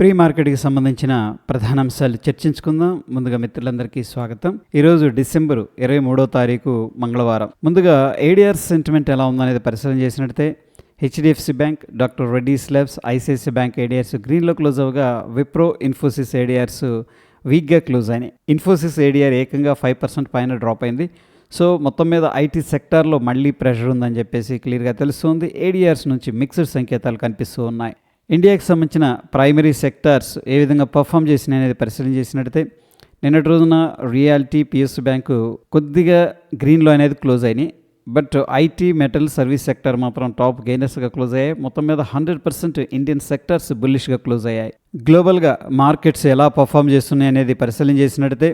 Pre మార్కెట్కి సంబంధించిన ప్రధాన అంశాలు చర్చించుకుందాం. ముందుగా మిత్రులందరికీ స్వాగతం. ఈరోజు డిసెంబర్ 23వ తారీఖు మంగళవారం. ముందుగా ఏడిఆర్ సెంటిమెంట్ ఎలా ఉందనేది పరిశీలన చేసినట్లయితే HDFC bank, doctor Reddy's labs, ICICI bank ADRs గ్రీన్లో క్లోజ్ అవ్వగా విప్రో, ఇన్ఫోసిస్ ఏడిఆర్స్ వీక్గా క్లోజ్ అయినాయి. ఇన్ఫోసిస్ ఏడిఆర్ ఏకంగా 5% పైన డ్రాప్ అయింది. సో మొత్తం మీద ఐటీ సెక్టార్లో మళ్ళీ ప్రెషర్ ఉందని చెప్పేసి క్లియర్గా తెలుస్తుంది. ఏడిఆర్స్ నుంచి మిక్స్డ్ సంకేతాలు కనిపిస్తూ ఉన్నాయి. ఇండియాకి సంబంధించిన ప్రైమరీ సెక్టార్స్ ఏ విధంగా పర్ఫామ్ చేసినాయి అనేది పరిశీలన చేసినట్టయితే నిన్నటి రోజున రియాలిటీ, పిఎస్యు బ్యాంకు కొద్దిగా గ్రీన్లో అనేది క్లోజ్ అయినాయి. But IT, metal, service sector మాత్రం టాప్ గెయినర్స్గా క్లోజ్ అయ్యాయి. మొత్తం మీద 100% ఇండియన్ సెక్టార్స్ బుల్లిష్గా క్లోజ్ అయ్యాయి. గ్లోబల్గా మార్కెట్స్ ఎలా పర్ఫామ్ చేస్తున్నాయి అనేది పరిశీలన చేసినట్టయితే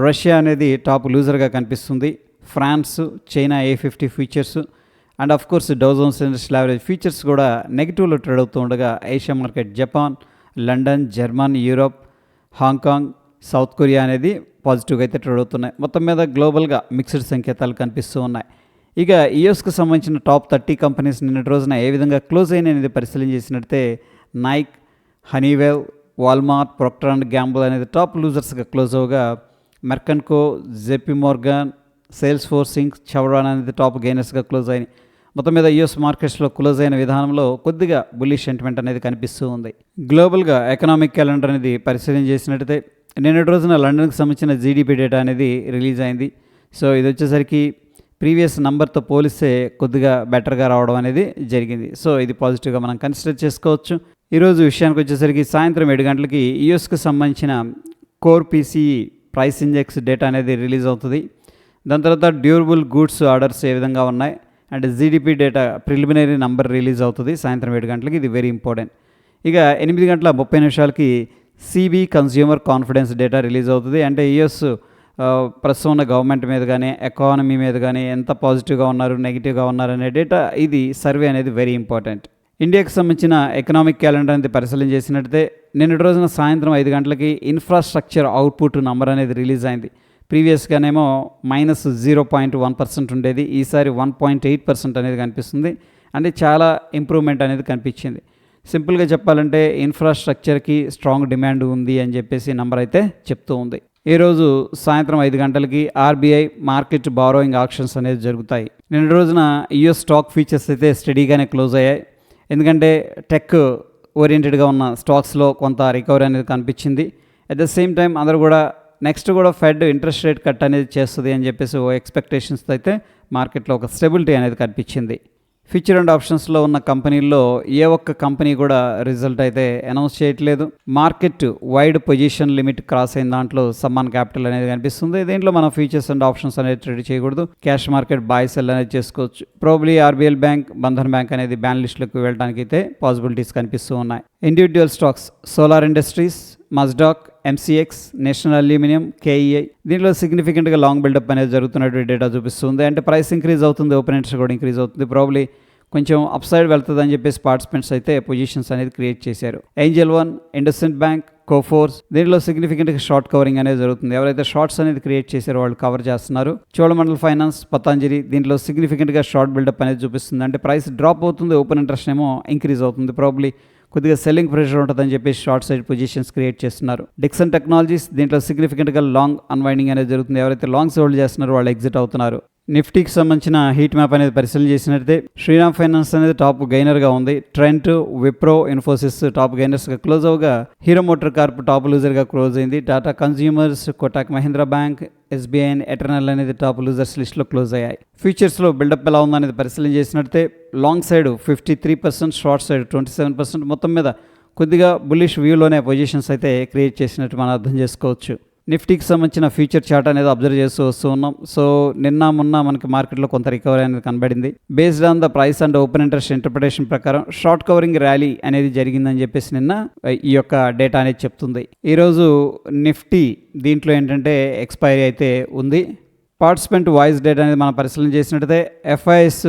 రష్యా అనేది టాప్ లూజర్గా కనిపిస్తుంది. France, China A50 futures and of course Dow Jones industrial average futures కూడా నెగిటివ్లో ట్రేడ్ అవుతూ ఉండగా Asia market Japan, London, German, Europe, Hong Kong, South Korea అనేది పాజిటివ్గా అయితే ట్రేడ్ అవుతున్నాయి. మొత్తం మీద గ్లోబల్గా మిక్స్డ్ సంకేతాలు కనిపిస్తూ ఉన్నాయి. ఇక యూఎస్కి సంబంధించిన టాప్ 30 కంపెనీస్ నిన్నటి రోజున ఏ విధంగా క్లోజ్ అయినాయి అనేది పరిశీలన చేసినట్టే Nike, Honeywell, Walmart, Procter and Gamble అనేది టాప్ లూజర్స్గా క్లోజ్ అవగా మెర్కన్కో, JP Morgan, Salesforce Inc, Chevron అనేది టాప్ గెయినర్స్గా క్లోజ్ అయినాయి. మొత్తం మీద యూఎస్ మార్కెట్స్లో క్లోజ్ అయిన విధానంలో కొద్దిగా బుల్లిష్ సెంటిమెంట్ అనేది కనిపిస్తూ ఉంది. గ్లోబల్గా ఎకనామిక్ క్యాలెండర్ అనేది పరిశీలన చేసినట్టయితే నిన్నటి రోజున లండన్కి సంబంధించిన జీడిపి డేటా అనేది రిలీజ్ అయింది. సో ఇది వచ్చేసరికి ప్రీవియస్ నెంబర్తో పోలిస్తే కొద్దిగా బెటర్గా రావడం అనేది జరిగింది. సో ఇది పాజిటివ్గా మనం కన్సిడర్ చేసుకోవచ్చు. ఈరోజు విషయానికి వచ్చేసరికి సాయంత్రం 7 గంటలకి యూఎస్కి సంబంధించిన core PCE price index data అనేది రిలీజ్ అవుతుంది. దాని తర్వాత డ్యూరబుల్ గూడ్స్ ఆర్డర్స్ ఏ విధంగా ఉన్నాయి and GDP data preliminary number release అవుతుంది సాయంత్రం 7 గంటలకి. ఇది వెరీ ఇంపార్టెంట్. ఇక 8:30 CB consumer confidence data release అవుతుంది. అంటే యూఎస్ ప్రస్తుతం ఉన్న గవర్నమెంట్ మీద కానీ ఎకానమీ మీద కానీ ఎంత పాజిటివ్గా ఉన్నారు, నెగిటివ్గా ఉన్నారు అనే డేటా, ఇది సర్వే అనేది వెరీ ఇంపార్టెంట్. ఇండియాకి సంబంధించిన ఎకనామిక్ క్యాలెండర్ అనేది పరిశీలన చేసినట్టయితే నిన్నటి రోజున సాయంత్రం 5 గంటలకి ఇన్ఫ్రాస్ట్రక్చర్ అవుట్పుట్ నంబర్ అనేది రిలీజ్ అయింది. ప్రీవియస్గానేమో -0.1% ఉండేది, ఈసారి 1.8% అనేది కనిపిస్తుంది. అంటే చాలా ఇంప్రూవ్మెంట్ అనేది కనిపించింది. సింపుల్గా చెప్పాలంటే ఇన్ఫ్రాస్ట్రక్చర్కి స్ట్రాంగ్ డిమాండ్ ఉంది అని చెప్పేసి నంబర్ అయితే చెప్తూ ఉంది. ఈరోజు సాయంత్రం 5 గంటలకి ఆర్బీఐ మార్కెట్ బారోయింగ్ ఆక్షన్స్ అనేది జరుగుతాయి. నిన్న రోజున యూఎస్ స్టాక్ ఫీచర్స్ అయితే స్టడీగానే క్లోజ్ అయ్యాయి. ఎందుకంటే టెక్ ఓరియంటెడ్గా ఉన్న స్టాక్స్లో కొంత రికవరీ అనేది కనిపించింది. అట్ ద సేమ్ టైం అందరూ కూడా నెక్స్ట్ కూడా ఫెడ్ ఇంట్రెస్ట్ రేట్ కట్ అనేది చేస్తుంది అని చెప్పేసి ఓ ఎక్స్పెక్టేషన్స్తో అయితే మార్కెట్లో ఒక స్టెబిలిటీ అనేది కనిపించింది. ఫ్యూచర్ అండ్ ఆప్షన్స్లో ఉన్న కంపెనీల్లో ఏ ఒక్క కంపెనీ కూడా రిజల్ట్ అయితే అనౌన్స్ చేయట్లేదు. Market wide position limit cross అయిన దాంట్లో సమ్మాన్ క్యాపిటల్ అనేది కనిపిస్తుంది. దీంట్లో మనం ఫ్యూచర్స్ అండ్ ఆప్షన్స్ అనేది ట్రేడ్ చేయకూడదు. క్యాష్ మార్కెట్ బాయ్ సెల్ అనేది చేసుకోవచ్చు. Probably RBL bank, Bandhan bank అనేది బ్యాన్ లిస్టులకు వెళ్ళడానికి అయితే పాసిబిలిటీస్ కనిపిస్తూ ఉన్నాయి. Individual stocks solar industries, Mazdock, MCX, national aluminium, KEI దీంట్లో సిగ్నిఫికెంట్గా లాంగ్ బిల్డప్ అనేది జరుగుతున్నటువంటి డేటా చూపిస్తుంది. అంటే ప్రైస్ ఇంక్రీజ్ అవుతుంది, ఓపెన్ ఇంట్రెస్ట్ కూడా ఇంక్రీజ్ అవుతుంది. ప్రాబ్లీ కొంచెం అప్ సైడ్ వెళ్తుంది అని చెప్పేసి పార్టిసిపెంట్స్ అయితే పొజిషన్స్ అనేది క్రియేట్ చేశారు. ఏంజల్ వన్, ఇండస్ఇండ్ బ్యాంక్, కోఫోర్స్ దీంట్లో సిగ్నిఫికెంట్గా షార్ట్ కవరింగ్ అనేది జరుగుతుంది. ఎవరైతే షార్ట్స్ అనేది క్రియేట్ చేశారో వాళ్ళు కవర్ చేస్తున్నారు. చోళమండల్ ఫైనాన్స్, పతాంజలి దీంట్లో సిగ్నిఫికెంట్గా షార్ట్ బిల్డప్ అనేది చూపిస్తుంది. అంటే ప్రైస్ డ్రాప్ అవుతుంది, ఓపెన్ ఇంట్రెస్ట్ ఏమో ఇంక్రీజ్ అవుతుంది. ప్రాబ్లీ కొద్దిగా సెల్లింగ్ ప్రెషర్ ఉంటుందని చెప్పి షార్ట్ సైడ్ పొజిషన్స్ క్రియేట్ చేస్తున్నారు. డిక్సన్ టెక్నాలజీస్ దీంట్లో సిగ్నిఫికెంట్గా లాంగ్ అన్వైండింగ్ అనేది జరుగుతుంది. ఎవరైతే లాంగ్స్ హోల్డ్ చేస్తున్నారో వాళ్ళు ఎగ్జిట్ అవుతున్నారు. నిఫ్టీకి సంబంధించిన హీట్ మ్యాప్ అనేది పరిశీలన చేసినట్లయితే శ్రీరామ్ ఫైనాన్స్ అనేది టాప్ గెయినర్గా ఉంది. ట్రెంట్, విప్రో, ఇన్ఫోసిస్ టాప్ గెయినర్స్గా క్లోజ్ అవగా హీరో మోటార్ కార్ప్ టాప్ లూజర్గా క్లోజ్ అయింది. Tata consumers, Kotak Mahindra bank, SBI, Eternal అనేది టాప్ లూజర్స్ లిస్ట్లో క్లోజ్ అయ్యాయి. ఫ్యూచర్స్లో బిల్డప్ ఎలా ఉందనేది పరిశీలన చేసినట్లయితే లాంగ్ సైడ్ 53%, షార్ట్ సైడ్ 27%, మొత్తం మీద కొద్దిగా బుల్లిష్ వ్యూలోనే పొజిషన్స్ అయితే క్రియేట్ చేసినట్టు మనం అర్థం చేసుకోవచ్చు. నిఫ్టీకి సంబంధించిన ఫ్యూచర్ చార్ట్ అనేది అబ్జర్వ్ చేస్తూ వస్తూ ఉన్నాం. సో మొన్న మనకి మార్కెట్లో కొంత రికవరీ అనేది కనబడింది. Based on the price and open interest interpretation ప్రకారం షార్ట్ కవరింగ్ ర్యాలీ అనేది జరిగిందని చెప్పేసి నిన్న ఈ యొక్క డేటా అనేది చెప్తుంది. ఈరోజు నిఫ్టీ దీంట్లో ఏంటంటే ఎక్స్పైరీ అయితే ఉంది. పార్టిసిపెంట్ వాయిస్ డేటా అనేది మనం పరిశీలన చేసినట్టయితే ఎఫ్ఐఎస్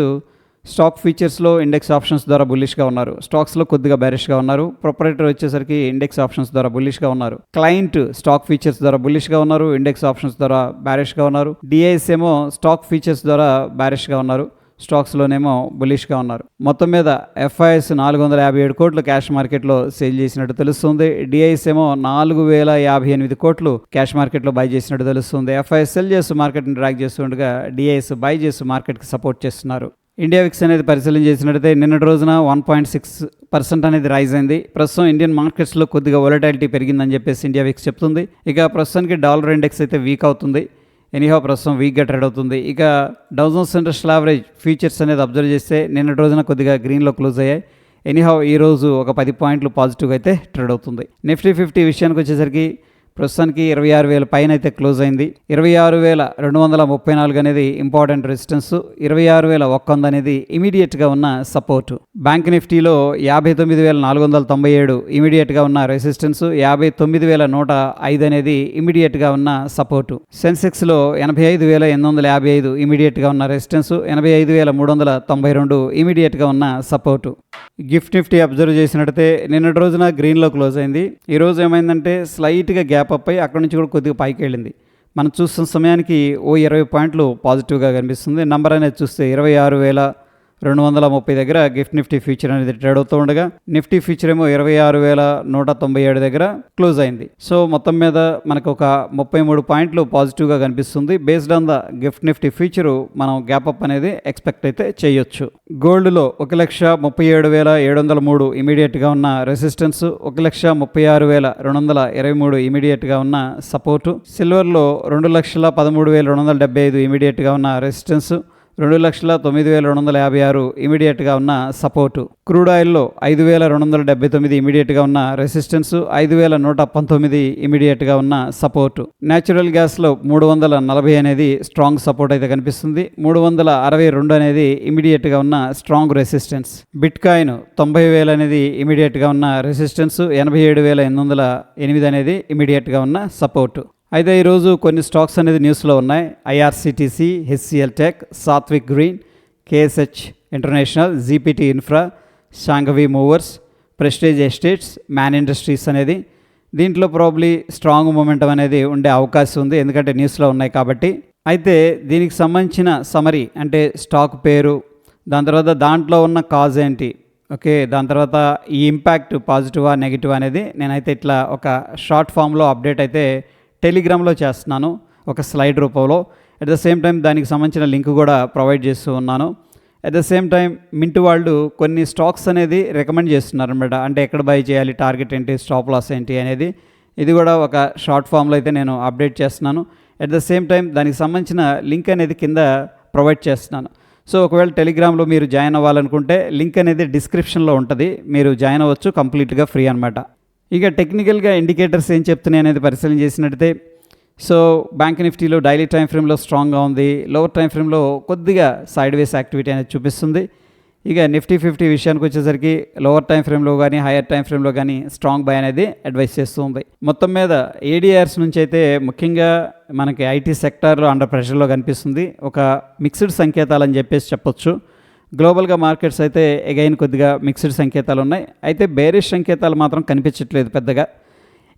స్టాక్ ఫీచర్స్లో ఇండెక్స్ ఆప్షన్స్ ద్వారా బుల్లిష్గా ఉన్నారు. స్టాక్స్లో కొద్దిగా బేరిష్గా ఉన్నారు. ప్రొపరేటర్ వచ్చేసరికి ఇండెక్స్ ఆప్షన్స్ ద్వారా బుల్లిష్గా ఉన్నారు. క్లయింట్ స్టాక్ ఫీచర్స్ ద్వారా బుల్లిష్గా ఉన్నారు, ఇండెక్స్ ఆప్షన్స్ ద్వారా బేరిష్గా ఉన్నారు. డిఐఎస్ ఏమో స్టాక్ ఫీచర్స్ ద్వారా బేరిష్గా ఉన్నారు. స్టాక్స్లోనేమో బులిష్గా ఉన్నారు. మొత్తం మీద ఎఫ్ఐఎస్ 457 కోట్లు క్యాష్ మార్కెట్లో సేల్ చేసినట్టు తెలుస్తుంది. డిఐఎస్ ఏమో 4058 కోట్లు క్యాష్ మార్కెట్లో బై చేసినట్టు తెలుస్తుంది. ఎఫ్ఐఎస్ సెల్ చేస్తూ మార్కెట్ని డ్రాగ్ చేస్తుండగా డిఐఎస్ బై చేస్తూ మార్కెట్కి సపోర్ట్ చేస్తున్నారు. ఇండియా విక్స్ అనేది పరిశీలన చేసినట్టయితే నిన్నటి రోజున 1.6% అనేది రైజ్ అయింది. ప్రస్తుతం ఇండియన్ మార్కెట్స్లో కొద్దిగా వొలటాలిటీ పెరిగిందని చెప్పేసి ఇండియా విక్స్ చెప్తుంది. ఇక ప్రస్తుతానికి డాలర్ ఇండెక్స్ అయితే వీక్ అవుతుంది. ఎనీహౌ ప్రస్తుతం వీక్గా ట్రేడ్ అవుతుంది. ఇక Dow Jones industrial average futures అనేది అబ్జర్వ్ చేస్తే నిన్నటి రోజున కొద్దిగా గ్రీన్లో క్లోజ్ అయ్యాయి. ఎనీహౌ ఈరోజు ఒక 10 పాయింట్లు పాజిటివ్గా అయితే ట్రేడ్ అవుతుంది. నిఫ్టీ 50 విషయానికి వచ్చేసరికి ప్రస్తుతానికి 26,000 పైన అయితే క్లోజ్ అయింది. 26,234 అనేది ఇంపార్టెంట్ రెసిస్టెన్స్, 26,100 అనేది ఇమీడియట్గా ఉన్న సపోర్టు. బ్యాంక్ నిఫ్టీలో 59,497 ఇమీడియట్గా ఉన్న రెసిస్టెన్స్, 59,105 అనేది ఇమీడియట్గా ఉన్న సపోర్టు. సెన్సెక్స్లో 85,855 ఇమీడియట్గా ఉన్న రెసిస్టెన్స్, 85,392 ఇమీడియట్గా ఉన్న సపోర్టు. గిఫ్ట్ నిఫ్టీ అబ్జర్వ్ చేసినట్టయితే నిన్నటి రోజున గ్రీన్లో క్లోజ్ అయింది. ఈరోజు ఏమైందంటే స్లైట్గా గ్యాప్ అప్ అయ్యి అక్కడ నుంచి కూడా కొద్దిగా పైకి వెళ్ళింది. మనం చూస్తున్న సమయానికి 20 పాయింట్లు పాజిటివ్గా కనిపిస్తుంది. నెంబర్ అనేది చూస్తే 26,230 దగ్గర గిఫ్ట్ నిఫ్టీ ఫ్యూచర్ అనేది ట్రేడ్ అవుతూ ఉండగా నిఫ్టీ ఫ్యూచర్ ఏమో 26,197 దగ్గర క్లోజ్ అయింది. సో మొత్తం మీద మనకు ఒక 33 పాయింట్లు పాజిటివ్గా కనిపిస్తుంది. Based on the gift Nifty future మనం గ్యాప్ అప్ అనేది ఎక్స్పెక్ట్ అయితే చేయొచ్చు. గోల్డ్లో 1,37,703 ఇమీడియట్గా ఉన్న రెసిస్టెన్స్, 1,36,223 ఇమీడియట్గా ఉన్న సపోర్టు. సిల్వర్లో 2,13,275 ఇమీడియట్గా ఉన్న రెసిస్టెన్స్, 2,09,256 ఇమీడియట్గా ఉన్న సపోర్టు. క్రూడ్ ఆయిల్లో 5,279 ఇమీడియట్గా ఉన్న రెసిస్టెన్స్, 5,119 ఇమీడియట్గా ఉన్న సపోర్టు. న్యాచురల్ గ్యాస్లో 340 అనేది స్ట్రాంగ్ సపోర్ట్ అయితే కనిపిస్తుంది. 362 అనేది ఇమీడియట్గా ఉన్న స్ట్రాంగ్ రెసిస్టెన్స్. బిట్ కాయిన్ 90,000 అనేది ఇమీడియట్గా ఉన్న రెసిస్టెన్స్, 87,808 అనేది ఇమీడియట్గా ఉన్న సపోర్టు. అయితే ఈరోజు కొన్ని స్టాక్స్ అనేది న్యూస్లో ఉన్నాయి. IRCTC, HCL tech, Satvik green, KSH international, GPT infra, Shanghvi movers, prestige estates, man industries అనేది. దీంట్లో ప్రాబ్లీ స్ట్రాంగ్ మొమెంటం అనేది ఉండే అవకాశం ఉంది, ఎందుకంటే న్యూస్లో ఉన్నాయి కాబట్టి. అయితే దీనికి సంబంధించిన సమరీ అంటే స్టాక్ పేరు, దాని తర్వాత దాంట్లో ఉన్న కాజ్ ఏంటి, ఓకే, దాని తర్వాత ఈ ఇంపాక్ట్ పాజిటివా నెగిటివ్ అనేది నేనైతే ఇట్లా ఒక షార్ట్ ఫామ్లో అప్డేట్ అయితే టెలిగ్రామ్లో చేస్తున్నాను, ఒక స్లైడ్ రూపంలో. అట్ ద సేమ్ టైం దానికి సంబంధించిన లింక్ కూడా ప్రొవైడ్ చేస్తూ ఉన్నాను. At the same time mint వాళ్ళు కొన్ని స్టాక్స్ అనేది రికమెండ్ చేస్తున్నారు అనమాట. అంటే ఎక్కడ బై చేయాలి, టార్గెట్ ఏంటి, స్టాప్ లాస్ ఏంటి అనేది. ఇది కూడా ఒక షార్ట్ ఫామ్లో అయితే నేను అప్డేట్ చేస్తున్నాను. అట్ ద సేమ్ టైం దానికి సంబంధించిన లింక్ అనేది కింద ప్రొవైడ్ చేస్తున్నాను. సో ఒకవేళ టెలిగ్రామ్లో మీరు జాయిన్ అవ్వాలనుకుంటే లింక్ అనేది డిస్క్రిప్షన్లో ఉంటుంది, మీరు జాయిన్ అవ్వచ్చు, కంప్లీట్గా ఫ్రీ అనమాట. ఇక టెక్నికల్గా ఇండికేటర్స్ ఏం చెప్తున్నాయి అనేది పరిశీలన చేసినట్టయితే, సో బ్యాంక్ నిఫ్టీలో డైలీ టైం ఫ్రేమ్లో స్ట్రాంగ్గా ఉంది, లోవర్ టైం ఫ్రేమ్లో కొద్దిగా సైడ్ వేస్ యాక్టివిటీ అనేది చూపిస్తుంది. ఇక నిఫ్టీ 50 విషయానికి వచ్చేసరికి లోవర్ టైం ఫ్రేమ్లో కానీ హైయర్ టైం ఫ్రేమ్లో కానీ స్ట్రాంగ్ బై అనేది అడ్వైస్ చేస్తుంది. మొత్తం మీద ఏడిఆర్స్ నుంచి అయితే ముఖ్యంగా మనకి ఐటీ సెక్టార్లో అండర్ ప్రెషర్లో కనిపిస్తుంది. ఒక మిక్స్డ్ సంకేతాలు అని చెప్పేసి చెప్పొచ్చు. గ్లోబల్గా మార్కెట్స్ అయితే ఎగైన్ కొద్దిగా మిక్స్డ్ సంకేతాలు ఉన్నాయి, అయితే బేరిష్ సంకేతాలు మాత్రం కనిపించట్లేదు పెద్దగా.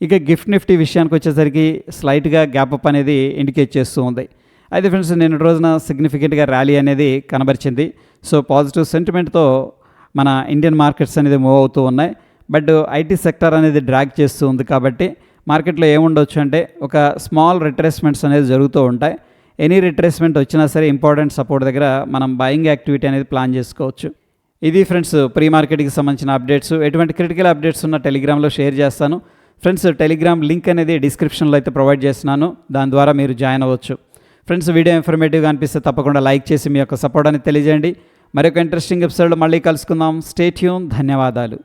ఇక గిఫ్ట్ నిఫ్టీ విషయానికి వచ్చేసరికి స్లైట్గా గ్యాప్ అప్ అనేది ఇండికేట్ చేస్తూ ఉంది. అయితే ఫ్రెండ్స్ నిన్న రోజున సిగ్నిఫికెంట్గా ర్యాలీ అనేది కనబరిచింది. సో పాజిటివ్ సెంటిమెంట్తో మన ఇండియన్ మార్కెట్స్ అనేది మూవ్ అవుతూ ఉన్నాయి. బట్ ఐటీ సెక్టర్ అనేది డ్రాగ్ చేస్తూ ఉంది కాబట్టి మార్కెట్లో ఏముండొచ్చు అంటే ఒక స్మాల్ రిట్రేస్మెంట్స్ అనేది జరుగుతూ ఉంటాయి. ఎనీ రిట్రేస్మెంట్ వచ్చినా సరే ఇంపార్టెంట్ సపోర్ట్ దగ్గర మనం బయింగ్ యాక్టివిటీ అనేది ప్లాన్ చేసుకోవచ్చు. ఇది ఫ్రెండ్స్ ప్రీ మార్కెట్కి సంబంధించిన అప్డేట్స్. ఎటువంటి క్రిటికల్ అప్డేట్స్ ఉన్న టెలిగ్రామ్లో షేర్ చేస్తాను ఫ్రెండ్స్. టెలిగ్రామ్ లింక్ అనేది డిస్క్రిప్షన్లో అయితే ప్రొవైడ్ చేస్తున్నాను, దాని ద్వారా మీరు జాయిన్ అవ్వచ్చు. ఫ్రెండ్స్ వీడియో ఇన్ఫర్మేటివ్గా అనిపిస్తే తప్పకుండా లైక్ చేసి మీ యొక్క సపోర్ట్ అనేది తెలియజేయండి. మరొక ఇంట్రెస్టింగ్ ఎపిసోడ్లో మళ్ళీ కలుసుకుందాం. Stay tune. ధన్యవాదాలు.